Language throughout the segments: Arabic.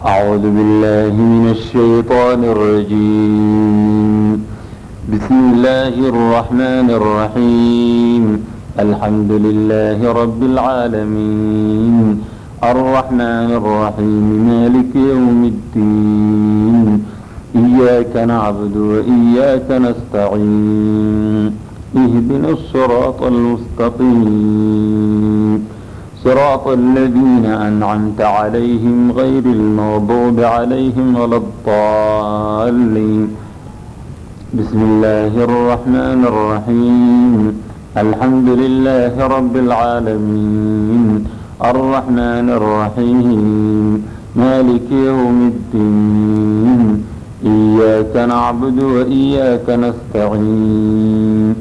أعوذ بالله من الشيطان الرجيم. بسم الله الرحمن الرحيم. الحمد لله رب العالمين، الرحمن الرحيم، مالك يوم الدين. إياك نعبد وإياك نستعين. اهدنا الصراط المستقيم، صراط الذين أنعمت عليهم غير المغضوب عليهم ولا الضالين. بسم الله الرحمن الرحيم. الحمد لله رب العالمين، الرحمن الرحيم، مالك يوم الدين. إياك نعبد وإياك نستعين.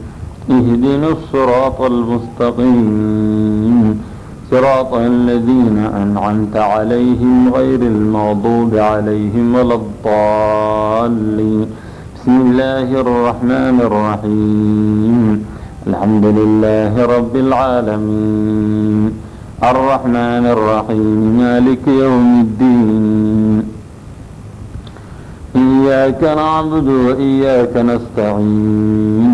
اهدنا الصراط المستقيم، صراط الذين أنعمت عليهم غير المغضوب عليهم ولا الضالين. بسم الله الرحمن الرحيم. الحمد لله رب العالمين، الرحمن الرحيم، مالك يوم الدين. إياك نعبد وإياك نستعين.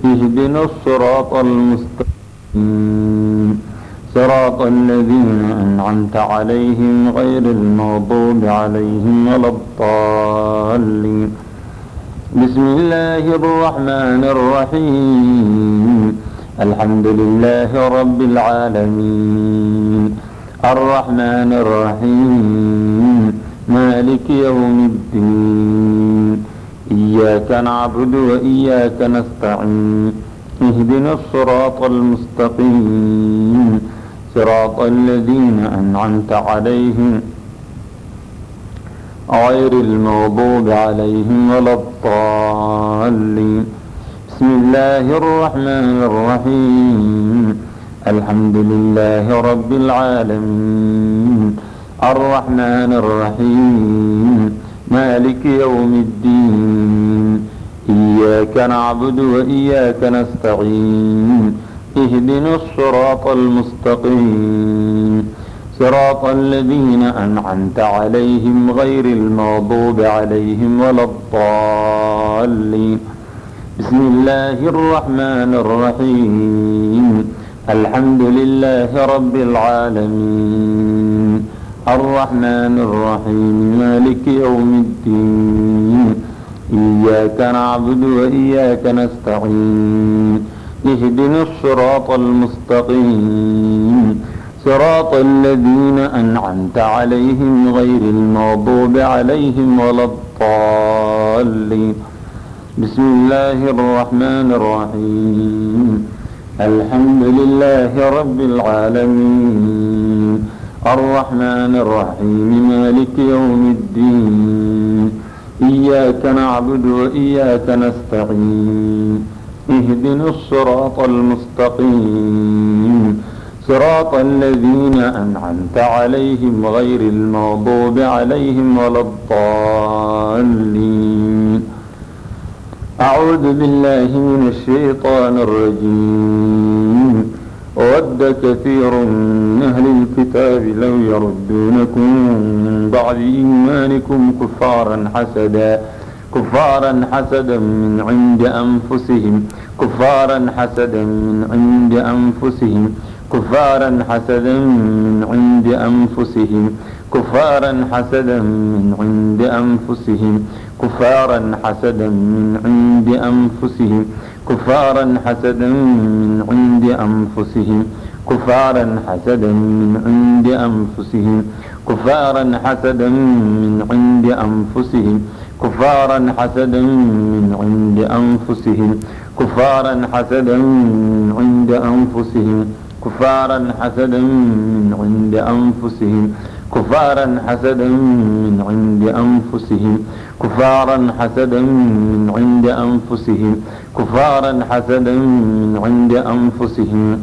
اهدنا الصراط المستقيم، صراط الذين أنعمت عليهم غير المغضوب عليهم ولا الضالين. بسم الله الرحمن الرحيم. الحمد لله رب العالمين، الرحمن الرحيم، مالك يوم الدين. إياك نعبد وإياك نستعين. اهدنا الصراط المستقيم، صراط الذين أنعمت عليهم غير المغضوب عليهم ولا الضالين. بسم الله الرحمن الرحيم. الحمد لله رب العالمين، الرحمن الرحيم، مالك يوم الدين. إياك نعبد وإياك نستعين. اهدنا الصراط المستقيم، صراط الذين أنعمت عليهم غير المغضوب عليهم ولا الضالين. بسم الله الرحمن الرحيم. الحمد لله رب العالمين، الرحمن الرحيم، مالك يوم الدين. إياك نعبد وإياك نستعين. اهدنا الصراط المستقيم، صراط الذين أنعمت عليهم غير المغضوب عليهم ولا الضالين. بسم الله الرحمن الرحيم. الحمد لله رب العالمين، الرحمن الرحيم، مالك يوم الدين. إياك نعبد وإياك نستعين. اهدنا الصراط المستقيم، صراط الذين أنعمت عليهم غير المغضوب عليهم ولا الضالين. أعوذ بالله من الشيطان الرجيم. ود كثير من أهل الكتاب لو يردونكم من بعد إيمانكم كفارا حسدا من عند أنفسهم، كفارا حسدا من عند أنفسهم، كفارا حسدا من عند أنفسهم، كفارا حسدا من عند أنفسهم، كفارا حسدا من عند أنفسهم، كفارا حسدا من عند أنفسهم، كفارا حسدا من عند أنفسهم، كفارا حسدا من عند أنفسهم، كفارا حسدا من عند أنفسهم، كفارا حسدا من عند أنفسهم، كفارا حسدا من عند أنفسهم، كفارا حسدا من عند أنفسهم، كفارا حسدا من عند أنفسهم، كفارا حسدا من عند أنفسهم،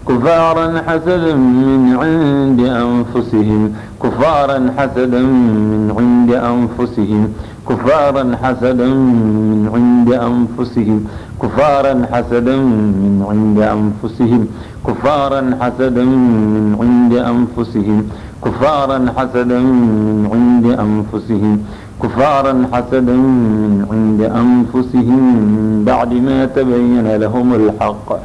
كفارا حسدا من عند أنفسهم، كفارا حسدا من عند أنفسهم، كفارا حسدا من عند أنفسهم، كفارا حسدا من عند أنفسهم، كفارا حسدا من عند أنفسهم، كفارا حسدا من عند أنفسهم كفارا حسدا من عند أنفسهم بعد ما تبين لهم الحق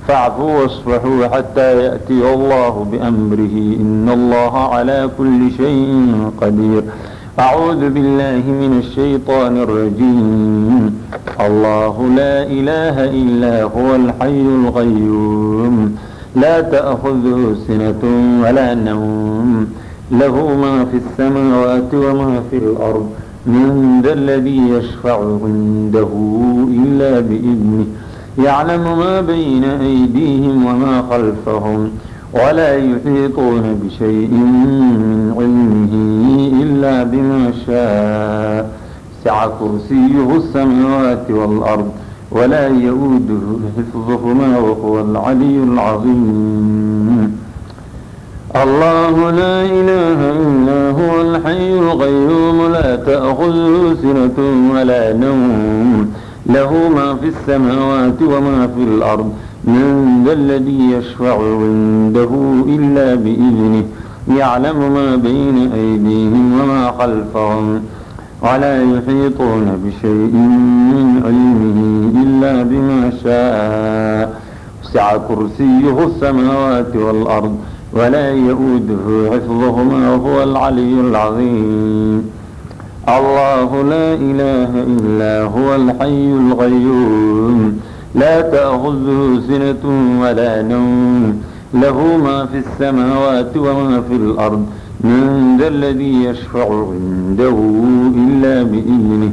فاعفوا واصفحوا حتى يأتي الله بأمره إن الله على كل شيء قدير. أعوذ بالله من الشيطان الرجيم. الله لا إله إلا هو الحي القيوم لا تأخذه سنة ولا نوم له ما في السماوات وما في الأرض من ذا الذي يشفع عنده إلا بإذنه يعلم ما بين أيديهم وما خلفهم ولا يحيطون بشيء من علمه إلا بما شاء سع كرسيه السماوات والأرض ولا يؤوده حفظهما وهو العلي العظيم. الله لا إله إلا هو الحي القيوم لا تأخذه سنة ولا نوم له ما في السماوات وما في الأرض من ذا الذي يشفع عنده إلا بإذنه يعلم ما بين أيديهم وما خلفهم ولا يحيطون بشيء من علمه إلا بما شاء وسع كرسيه السماوات والأرض ولا يؤوده حفظهما وهو العلي العظيم. الله لا إله إلا هو الحي القيوم لا تأخذه سنة ولا نوم له ما في السماوات وما في الأرض من ذا الذي يشفع عنده إلا بإذنه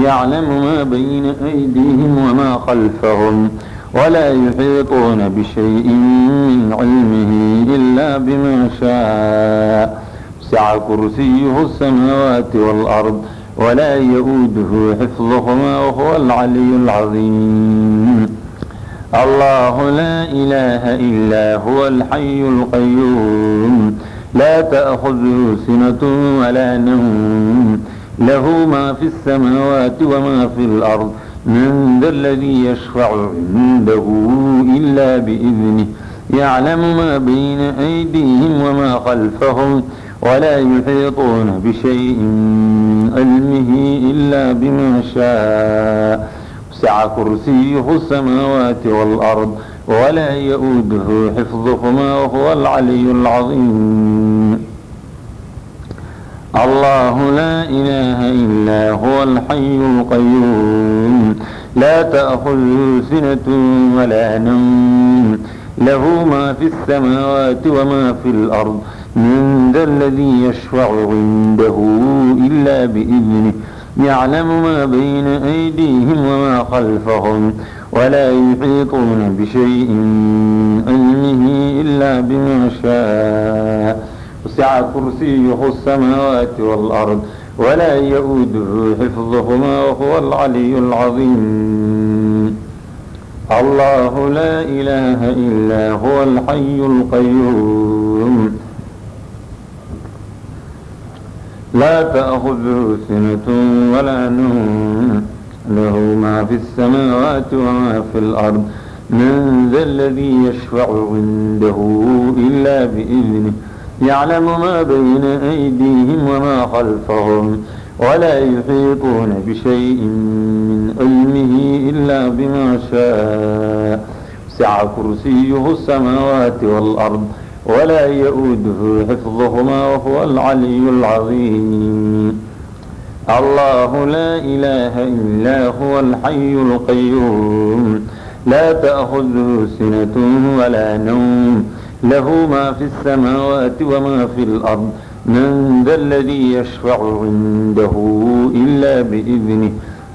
يعلم ما بين أيديهم وما خلفهم ولا يحيطون بشيء من علمه إلا بما شاء سع كرسيه السماوات والأرض ولا يؤوده حفظهما وهو العلي العظيم. الله لا إله إلا هو الحي القيوم لا تأخذه سنة ولا نوم له ما في السماوات وما في الأرض من ذا الذي يشفع عنده إلا بإذنه يعلم ما بين أيديهم وما خلفهم ولا يحيطون بشيء من علمه إلا بما شاء سع كرسيه السماوات والأرض ولا يؤوده حفظهما وهو العلي العظيم. الله لا إله إلا هو الحي القيوم لا تأخذه سنة ولا نوم له ما في السماوات وما في الأرض من ذا الذي يشفع عنده إلا بإذنه يعلم ما بين أيديهم وما خلفهم ولا يحيطون بشيء من علمه إلا بما شاء وسع كرسيه السماوات والأرض ولا يؤوده حفظهما وهو العلي العظيم. الله لا إله إلا هو الحي القيوم لا تأخذه سنة ولا نوم له ما في السماوات وما في الأرض من ذا الذي يشفع عنده إلا بإذنه يعلم ما بين أيديهم وما خلفهم ولا يحيطون بشيء من علمه إلا بما شاء سع كرسيه السماوات والأرض ولا يؤوده حفظهما وهو العلي العظيم. الله لا إله إلا هو الحي القيوم لا تأخذه سنة ولا نوم له ما في السماوات وما في الأرض من ذا الذي يشفع عنده إلا بإذنه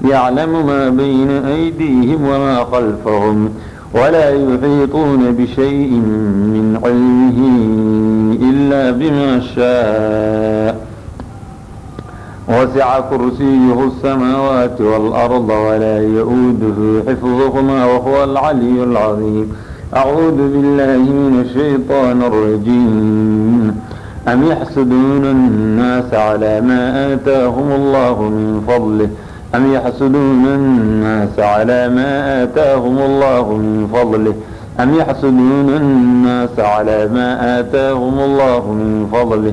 يعلم ما بين أيديهم وما خلفهم ولا يحيطون بشيء من علمه إلا بما شاء وسع كرسيه السماوات والأرض ولا يؤوده حفظهما وهو العلي العظيم. أعوذ بالله من الشيطان الرجيم. أم يحسدون الناس على ما آتاهم الله من فضله أم يحسدون الناس على ما آتاهم الله من فضله أم يحسدون الناس على ما آتاهم الله من فضله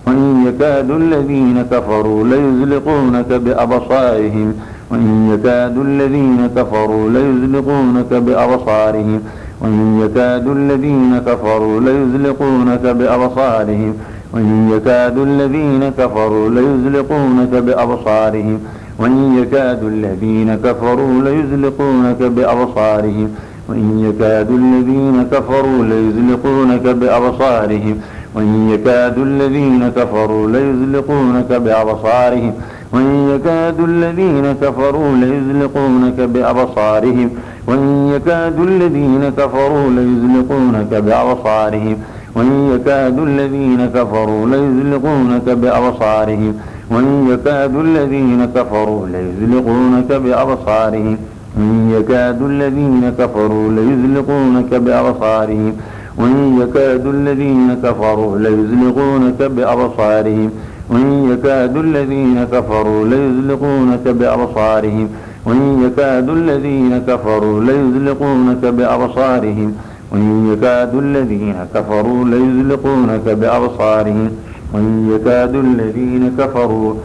وإن يكاد الذين كفروا ليزلقونك بأبصارهم وإن يكاد الذين كفروا ليزلقونك بأبصارهم وإن يكاد الذين كفروا ليزلقونك بأبصارهم وإن يكاد الذين كفروا ليزلقونك بأبصارهم وإن يكاد الذين كفروا ليزلقونك بأبصارهم وإن يكاد الذين كفروا ليزلقونك بأبصارهم وإن يكاد الذين كفروا ليزلقونك بأبصارهم وإن يكاد الذين كفروا ليزلقونك بأبصارهم وإن يكاد الذين كفروا ليزلقونك بأبصارهم وإن يكاد الذين كفروا ليزلقونك بأبصارهم وإن يكاد الذين كفروا ليزلقونك بأبصارهم وإن يكاد الذين كفروا ليزلقونك بأبصارهم وإن يكاد الذين كفروا ليزلقونك بأبصارهم وإن يكاد الذين كفروا ليزلقونك بأبصارهم وإن يكاد الذين كفروا ليزلقونك بأبصارهم وإن يكاد الذين كفروا ليزلقونك بأبصارهم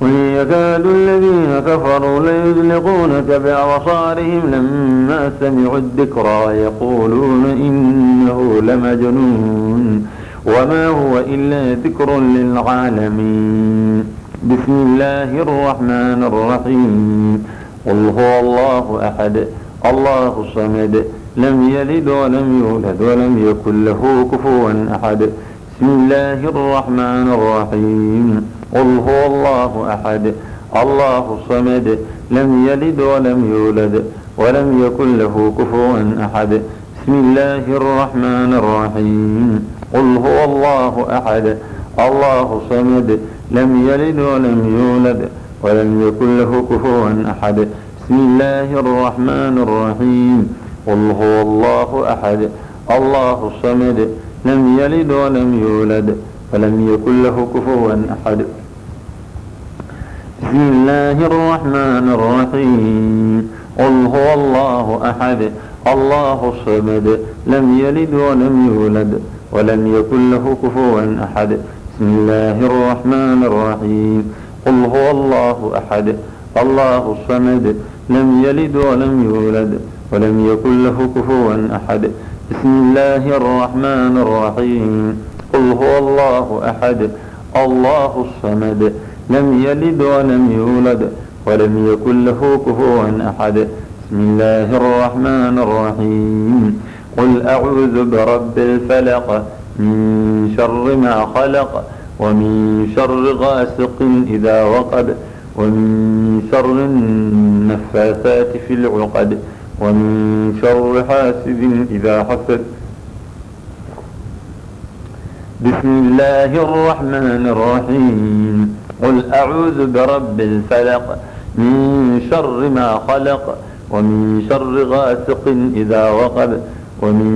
وإن يكاد الذين كفروا ليزلقونك بأبصارهم لما سمعوا الذكر يقولون إنه لمجنون وما هو إلا ذكر للعالمين. بسم الله الرحمن الرحيم. قل هو الله أحد الله الصمد لم يلد ولم يولد ولم يكن له كفوا أحد. بسم الله الرحمن الرحيم. قل هو الله أحد الله الصمد لم يلد ولم يولد ولم يكن له كفوا أحد. بسم الله الرحمن الرحيم. قل هو الله أحد الله الصمد لم يلد ولم يولد ولم يكن له كفوا أحد. بسم الله الرحمن الرحيم. قل هو الله أحد الله الصمد لم يلد ولم يولد ولم يكن له كفوا أحد. بسم الله الرحمن الرحيم. قل هو الله أحد الله الصمد لم يلد ولم يولد ولم يكن له كفوا أحد. بسم الله الرحمن الرحيم. قل هو الله أحد الله الصمد لم يلد ولم يولد ولم يكن له كفوا أحد. بسم الله الرحمن الرحيم. قل هو الله أحد الله الصمد لم يلد ولم يولد ولم يكن له كفوا أحد. بسم الله الرحمن الرحيم. قل أعوذ برب الفلق من شر ما خلق ومن شر غاسق إذا وقب ومن شر النفاثات في العقد ومن شر حاسد إذا حسد. بسم الله الرحمن الرحيم. قل أعوذ برب الفلق من شر ما خلق ومن شر غاسق إذا وقب ومن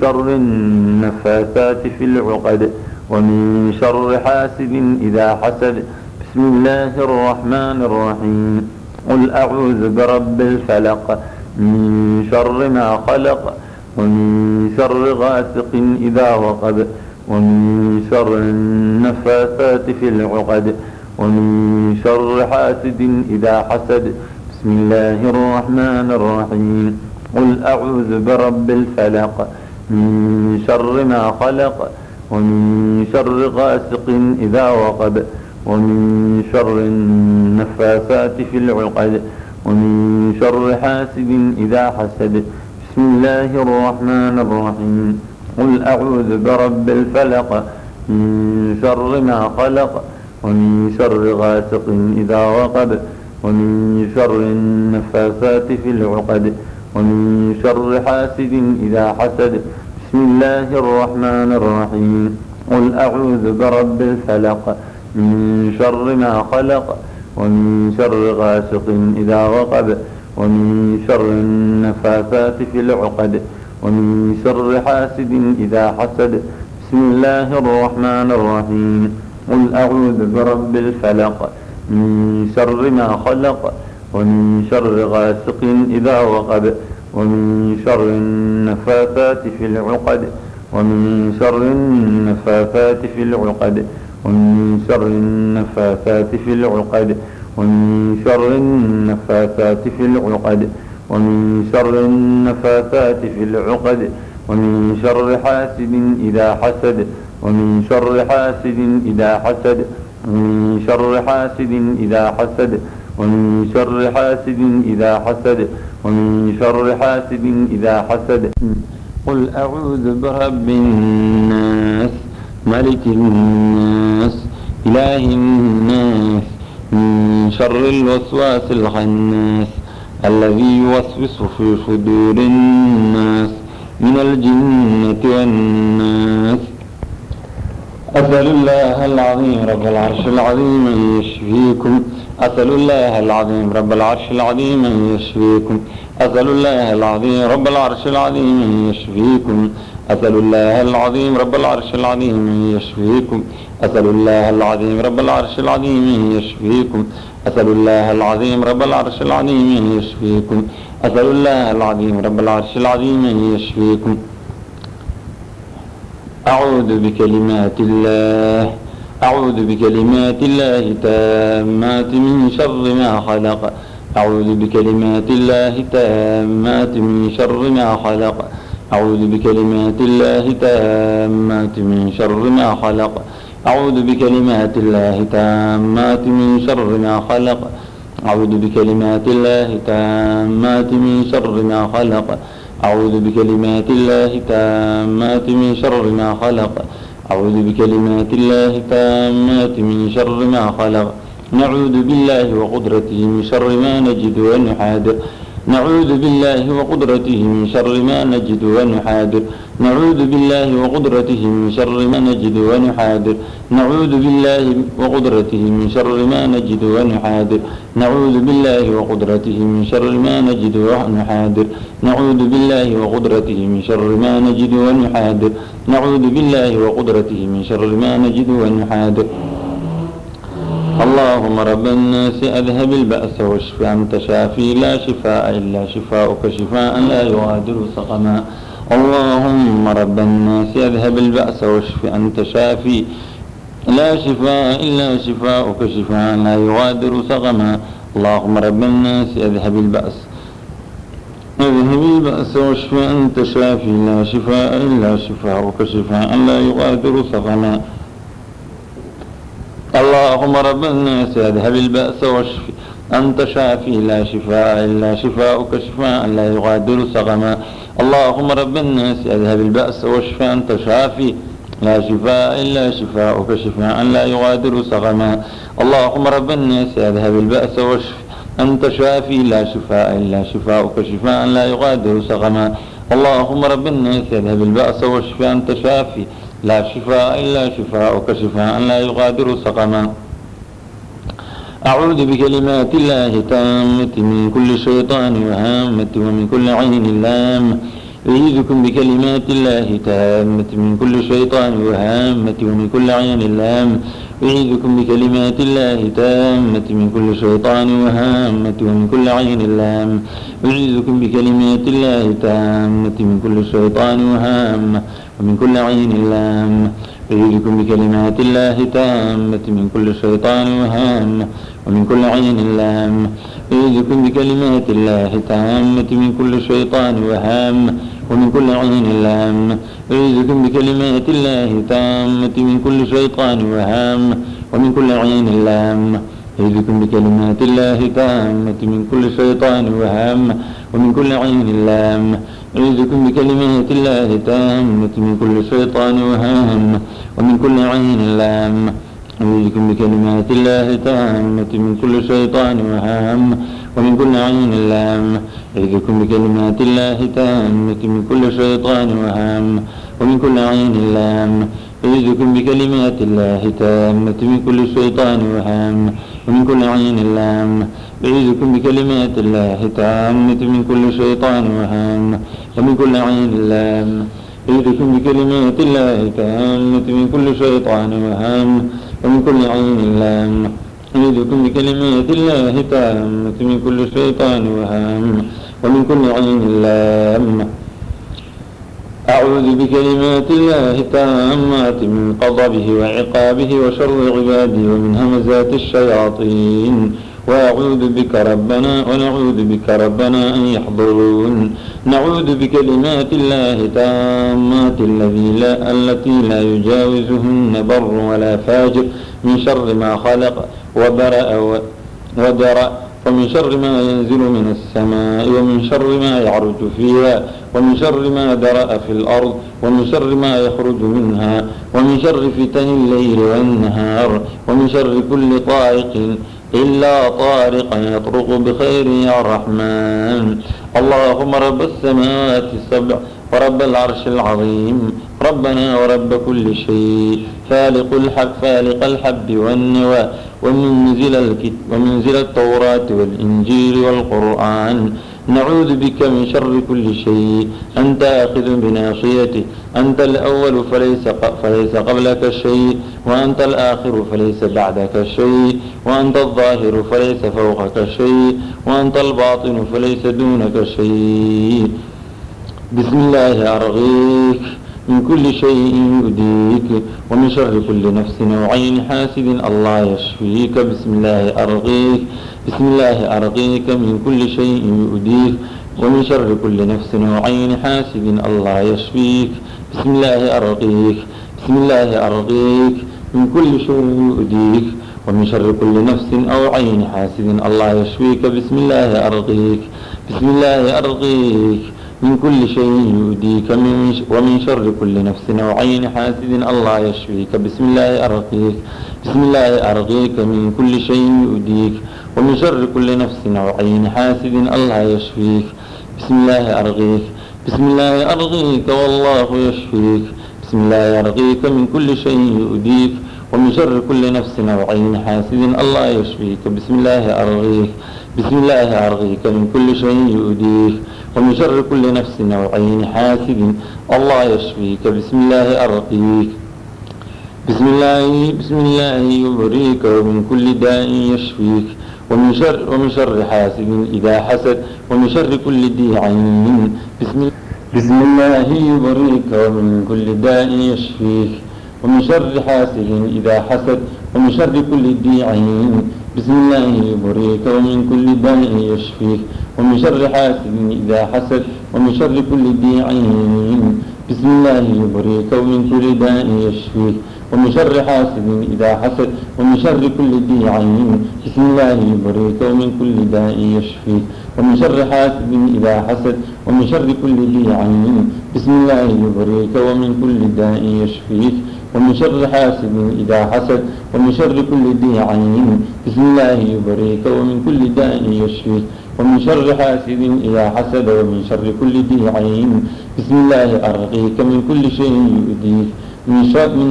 شر النفاثات في العقد ومن شر حاسد إذا حسد. بسم الله الرحمن الرحيم. قل أعوذ برب الفلق من شر ما خلق ومن شر غاسق إذا وقب ومن شر النفاثات في العقد ومن شر حاسد إذا حسد. بسم الله الرحمن الرحيم. قل أعوذ برب الفلق من شر ما خلق ومن شر غاسق إذا وقب ومن شر النفاثات في العقد ومن شر حاسد إذا حسد. بسم الله الرحمن الرحيم. قل أعوذ برب الفلق من شر ما خلق ومن شر غاسق إذا وقب ومن شر النفاثات في العقد ومن شر حاسد إذا حسد. بسم الله الرحمن الرحيم. قل أعوذ برب الفلق من شر ما خلق ومن شر غاسق إذا وقب ومن شر النفاثات في العقد ومن شر حاسد إذا حسد. بسم الله الرحمن الرحيم. قل أعوذ برب الفلق من شر ما خلق ومن شر غاسق إذا وقب ومن شر النفاثات في العقد ومن شر النفاثات في العقد ومن شر النفاثات في العقد ومن شر النفاثات في العقد ومن شر النفاثات في العقد ومن شر حاسد إذا حسد ومن شر حاسد إذا حسد ومن شر حاسد إذا حسد ومن شر حاسد إذا حسد ومن شر حاسد إذا حسد. قل أعوذ برب الناس ملك الناس إله الناس من شر الوسواس الخناس الذي يوسوس في صدور الناس من الجنة والناس. أسأل الله العظيم رب العرش العظيم أن يشفيكم. أسأل الله العظيم رب العرش العظيم أن يشفيكم. أسأل الله العظيم رب العرش العظيم أن يشفيكم. أسأل الله العظيم رب العرش العظيم أن يشفيكم. أسأل الله العظيم رب العرش العظيم أن يشفيكم. أسأل الله العظيم رب العرش العظيم أن يشفيكم. أسأل الله العظيم رب العرش العظيم أن يشفيكم. أعوذ بكلمات الله تامات من شر ما خلق. أعوذ بكلمات الله تامات من شر ما خلق. أعوذ بكلمات الله تامات من شر ما خلق. أعوذ بكلمات الله تامات من شر ما خلق. أعوذ بكلمات الله تامات من شر ما خلق. أعوذ بكلمات الله تامات من شر ما خلق. أعوذ بكلمات الله تامات من شر ما خلق. نعوذ بالله وقدرته من شر ما نجد ونحاذر. نعوذ بالله وقدرته من شر ما نجد ونحاذر. نعوذ بالله وقدرته من شر ما نجد ونحاذر. نعوذ بالله وقدرته من شر ما نجد ونحاذر. نعوذ بالله وقدرته من شر ما نجد ونحاذر. نعوذ بالله وقدرته من شر ما نجد ونحاذر. نعوذ بالله وقدرته من شر ما نجد ونحاذر. اللهم رب الناس أذهب البأس واشف أنت شافي لا شفاء إلا شفاؤك شفاء لا يغادر سقما. اللهم رب الناس أذهب البأس واشف أنت شافي لا شفاء إلا شفاؤك شفاء لا يغادر سقما. اللهم رب الناس أذهب البأس واشف أنت شافي لا شفاء إلا شفاؤك شفاء لا يغادر سقما. اللهم رب الناس أذهب البأس واشف أنت شافي لا شفاء إلا شفاؤك شفاء لا يغادر سقما. اللهم رب الناس أذهب البأس واشف أنت شافي لا شفاء إلا شفاؤك شفاء لا يغادر سقما. اللهم رب الناس أذهب البأس واشف أنت شافي لا شفاء إلا شفاؤك شفاء لا يغادر سقما. اللهم رب الناس أذهب البأس واشف أنت شافي لا شفاء إلا شفاؤك شفاء لا يغادر سقما. أعوذ بكلمات الله تامة من كل شيطان وهامة ومن كل عين لامة. أعيذكم بكلمات الله تامة من كل شيطان وهامة ومن كل عين لامة. أعيذكم بكلمات الله تامة من كل شيطان وهامة ومن كل عين لامة. أعيذكم بكلمات الله تامة من كل شيطان وهامة ومن كل عين لامة. أعيذكم بكلمات الله تامة من كل شيطان وهامة ومن كل عين لامة. أعيذكم بكلمات الله تامة من كل شيطان وهامة ومن كل عين لامة. أعيذكم بكلمات الله تامة من كل شيطان وهامة ومن كل عين لامة. أعيذكم بكلمات الله تامة من كل شيطان وهامة ومن كل عين لامة. أعيذكم بكلمات الله تامة من كل شيطان وهامة ومن كل عين لامة. أعيذكم بكلمات الله تامة من كل شيطان وهامة ومن كل عين لامة. أعيذكم بكلمات الله تامة من كل شيطان وهامة ومن كل عين لامة. أعيذكم بكلمات الله تامة من كل شيطان وهامة ومن كل عين لامة. أعيذكم بكلمات الله تامة من كل شيطان وهامة ومن كل عين لامة. أعيذكم بكلمات الله تامة من كل شيطان وهامة ومن كل عين لامة. أعيذكم بكلمات الله تامة من كل شيطان وهامة ومن كل عين لامة. أعوذ بكلمات الله التامات من غضبه وعقابه وشر عباده ومن همزات الشياطين. وأعوذ بك ربنا ونعوذ بك ربنا أن يحضرون. نعوذ بكلمات الله التامات التي لا يجاوزهن بر ولا فاجر من شر ما خلق وبرأ ودرأ، ومن شر ما ينزل من السماء، ومن شر ما يعرج فيها، ومن شر ما درأ في الأرض، ومن شر ما يخرج منها، ومن شر فتن الليل والنهار، ومن شر كل طارق إلا طارقا يطرق بخير يا رحمن. اللهم رب السماوات السبع ورب العرش العظيم، ربنا ورب كل شيء، فالق الحب والنوى، ومنزل التوراة والإنجيل والقرآن. نعوذ بك من شر كل شيء، أنت آخذ بناصيته، أنت الأول فليس قبلك شيء، وأنت الآخر فليس بعدك شيء، وأنت الظاهر فليس فوقك شيء، وأنت الباطن فليس دونك شيء. بسم الله أرغيك من كل شيء يؤذيك، ومن شر كل نفس وعين حاسد الله يشفيك. بسم الله أرغيك، بسم الله أرغيك من كل شيء يؤذيك، ومن شر كل نفس وعين حاسد الله يشفيك. بسم الله أرغيك، بسم الله أرغيك من كل شيء يؤذيك، ومن شر كل نفس أو عين حاسد الله يشفيك. بسم الله أرغيك، بسم الله أرغيك من كل شيء يؤذيك، ومن شر كل نفس وعين حاسد الله يشفيك. بسم الله أرغيك، بسم الله أرغيك من كل شيء يؤذيك، ومن شر كل نفس وعين حاسد الله يشفيك. بسم الله أرغيك، بسم الله أرغيك والله يشفيك. بسم الله أرغيك من كل شيء يؤذيك، ومن شر كل نفس وعين حاسد الله يشفيك. بسم الله أرغيك، بسم الله أرغيك من كل شيء يؤذيك، ومن شر كل نفس وعين حاسد الله يشفيك. بسم الله أرقيك، بسم الله يبريك ومن كل داء يشفيك، ومن شر حاسد إذا حسد، ومن شر كل ذي عين. بسم الله يبريك ومن كل داء يشفيك، ومن شر حاسد إذا حسد، ومن شر كل ذي عين. بسم الله يبريك ومن كل داء يشفيك، ومن شر حاسد إذا حسد، ومن شر كل ذي عين. بسم الله يبريك ومن كل داء يشفيك، ومن شر حاسد إذا حسد، ومن شر كل ذي عين. بسم الله يبريك ومن كل داء يشفيك، ومن شر حاسد إذا حسد، ومن شر كل ذي عين. بسم الله يبريك ومن كل داء يشفيك، ومن شر حاسد إذا حسد، ومن شر كل ذي عين. بسم الله يبريك ومن كل داء يشفيك، ومن شر حاسد إذا حسد، ومن شر كل ذي عين. بسم الله أرقيك من كل شيء يؤذيك، من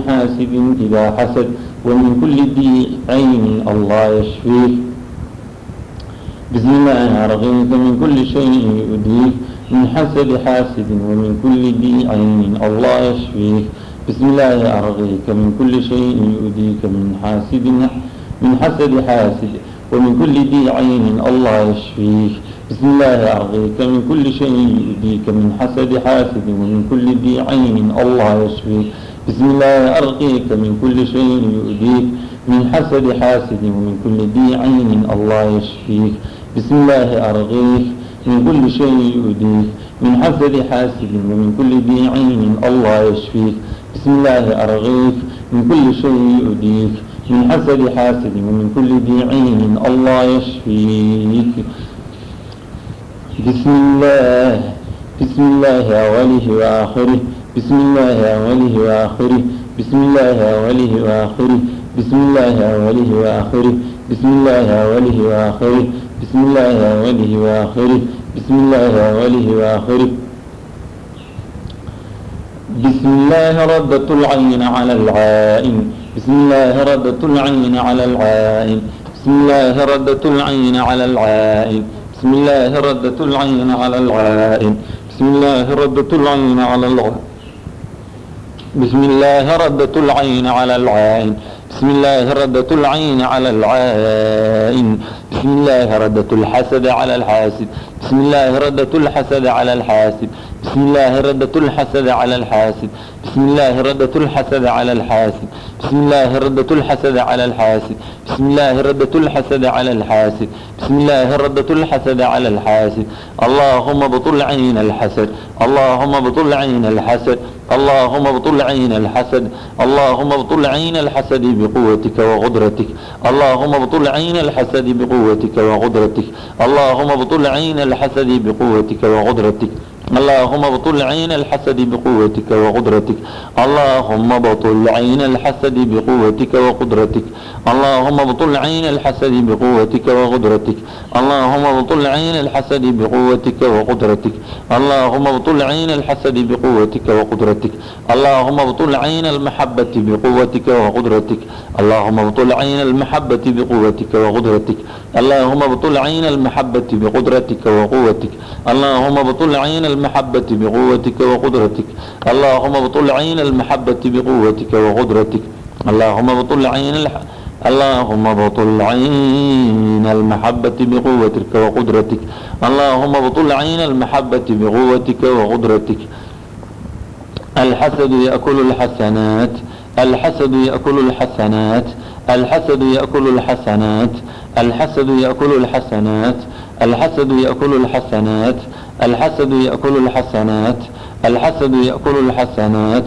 حاسد إذا حسد، ومن كل ذي عين الله يشفيك. بسم الله أرقيك من كل شيء يؤذيك، من حسد حاسد، ومن كل ذي عين الله يشفيك. بسم الله أرقيك من كل شيء يؤذيك، من حسد حاسد، ومن كل ذي عين الله يشفيك. بسم الله أرقيك من كل شيء يؤذيك، من حسد حاسد، ومن كل ذي عين الله يشفيك. بسم الله أرقيك من كل شيء يؤذيك، من حسد حاسد، ومن كل ذي عين الله يشفيك. بسم الله أرقيك من كل شيء يؤذيك، من حسد حاسد، ومن كل ذي عين الله يشفيك. بسم الله أرقيك من كل شيء يؤذيك، من حسد حاسد، ومن كل ذي عين الله يشفيك. بسم الله أوله وآخره، بسم الله أوله وآخره، بسم الله أوله وآخره، بسم الله أوله وآخره، بسم الله أوله وآخره، بسم الله أوله وآخره، بسم الله أوله وآخره. بسم الله ردة العين على العائن، بسم الله ردة العين على العائن، بسم الله ردة العين على العائن، بسم الله ردة العين على العائن، بسم الله ردة العين على العائن، بسم الله ردة العين على العائن، بسم الله ردة العين على العائن، بسم الله ردة الحسد على الحاسد، بسم الله ردة الحسد على الحاسد، بسم الله ردة الحسد على الحاسد بسم الله ردة الحسد على الحاسد بسم الله ردة الحسد على الحاسد بسم الله ردة الحسد على الحاسد بسم الله ردة الحسد على الحاسد اللهم ابطل عين الحسد اللهم ابطل عين الحسد اللهم ابطل عين الحسد اللهم ابطل عين الحسد بقوتك وقدرتك اللهم ابطل عين الحسد بقوتك وقدرتك اللهم ابطل عين الحسد بقوتك وقدرتك اللهم ابطل عين الحسد بقوتك وقدرتك اللهم ابطل عين الحسد بقوتك وقدرتك اللهم ابطل عين الحسد بقوتك وقدرتك اللهم ابطل عين الحسد بقوتك وقدرتك اللهم ابطل عين الحسد بقوتك وقدرتك اللهم ابطل عين المحبة بقوتك وقدرتك اللهم ابطل عين المحبة بقوتك وقدرتك اللهم ابطل عين المحبة بقدرتك وقوتك اللهم ابطل عين المحبة بقوتك وقدرتك اللهم ابطل عين المحبة بقوتك وقدرتك اللهم ابطل عين اللهم ابطل عين المحبة بقوتك وقدرتك اللهم ابطل عين المحبة بقوتك وقدرتك الحسد يأكل الحسنات الحسد يأكل الحسنات الحسد يأكل الحسنات الحسد يأكل الحسنات الحسد يأكل الحسنات الحسد يأكل الحسنات الحسد يأكل الحسنات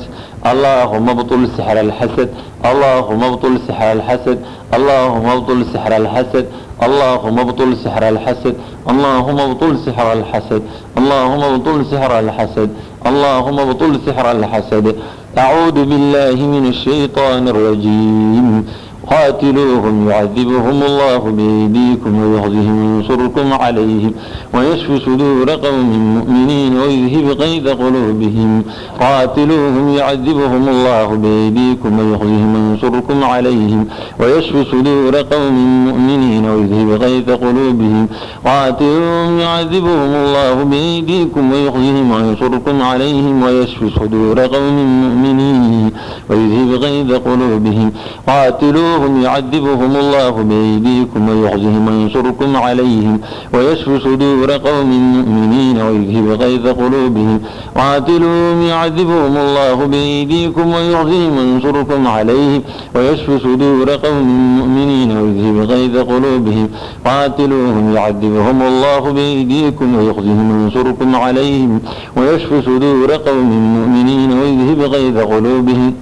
اللهم ابطل سحر الحسد اللهم ابطل سحر الحسد اللهم ابطل سحر الحسد اللهم ابطل سحر الحسد اللهم ابطل سحر الحسد اللهم ابطل سحر الحسد اللهم ابطل سحر الحسد أعوذ بالله من الشيطان الرجيم قاتلوهم يعذبهم الله بأيديكم ويخزهم وينصركم عليهم ويشفي صدور قوم مؤمنين ويذهب غيظ قلوبهم قاتلوهم يعذبهم الله بأيديكم ويخزهم وينصركم عليهم ويشفي صدور قوم مؤمنين ويذهب غيظ قلوبهم قاتلوهم يعذبهم الله بأيديكم ويخزهم وينصركم عليهم ويشفي صدور قوم مؤمنين ويذهب غيظ قلوبهم قاتلوهم يعذبهم الله بأيديكم ويخزهم وينصركم عليهم ويشفي صدور قوم مؤمنين ويذهب غيظ قلوبهم قاتلوهم يعذبهم الله بأيديكم ويخزهم وينصركم عليهم ويشفي صدور قوم مؤمنين ويذهب غيظ قلوبهم قاتلوهم يعذبهم الله بأيديكم ويخزهم وينصركم عليهم ويشفي صدور قوم مؤمنين ويذهب غيظ قلوبهم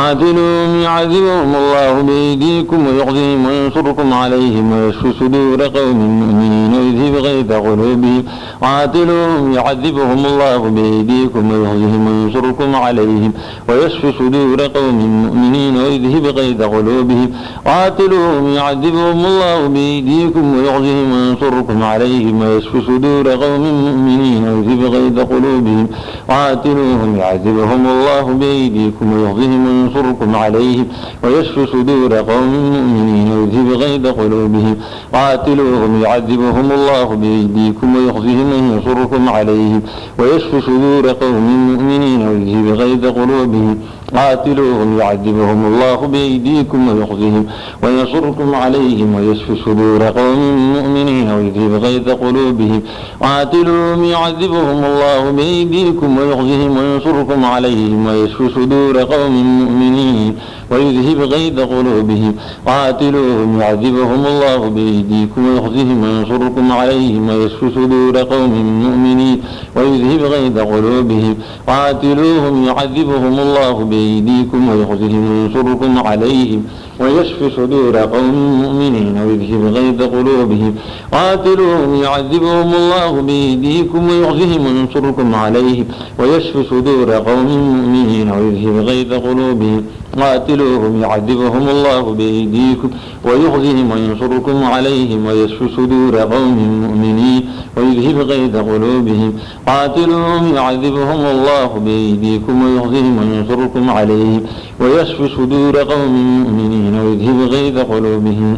قاتلوهم يعذبهم الله بأيديكم ويخزهم وينصركم عليهم ويشفي صدور قوم مؤمنين ويذهب غيظ قلوبهم قاتلوهم يعذبهم الله بأيديكم ويخزهم وينصركم عليهم ويشفي صدور قوم مؤمنين ويذهب غيظ قلوبهم قاتلوهم يعذبهم الله بأيديكم ويخزهم وينصركم عليهم ويشفي صدور قوم مؤمنين ويذهب غيظ قلوبهم قاتلوهم يعذبهم الله بأيديكم ويخزهم وينصركم عليهم ويشفي صدور قوم مؤمنين ويذهب غيظ قلوبهم قاتلوهم يعذبهم الله بأيديكم ويخزهم وينصركم عليهم ويشفي صدور قوم مؤمنين ويذهب غيظ قلوبهم قاتلوهم يعذبهم الله بأيديكم ويخزهم وينصركم عليهم ويشفي صدور قوم مؤمنين ويذهب غيظ قلوبهم قاتلوهم يعذبهم الله بأيديكم ويخزهم وينصركم عليهم ويشفي صدور قوم مؤمنين ويذهب غيظ قلوبهم قاتلوهم يعذبهم الله بأيديكم ويخزهم وينصركم عليهم ويشفي صدور قوم مؤمنين ويذهب غيظ قلوبهم قاتلوهم يعذبهم الله بأيديكم ويخزهم وينصركم عليهم ويشفي صدور قوم مؤمنين ويذهب غيظ قلوبهم قاتلوهم يعذبهم الله بأيديكم ويخزهم وينصركم عليهم ويشفي صدور قوم مؤمنين ويذهب غيظ قلوبهم قاتلوهم يعذبهم الله بأيديكم ويخزهم وينصركم عليهم ويشفي صدور قوم مؤمنين ويذهب غيظ قلوبهم قاتلوهم يعذبهم الله بأيديكم ويخزهم وينصركم عليهم ويشفي صدور قوم مؤمنين ويذهب غيظ قلوبهم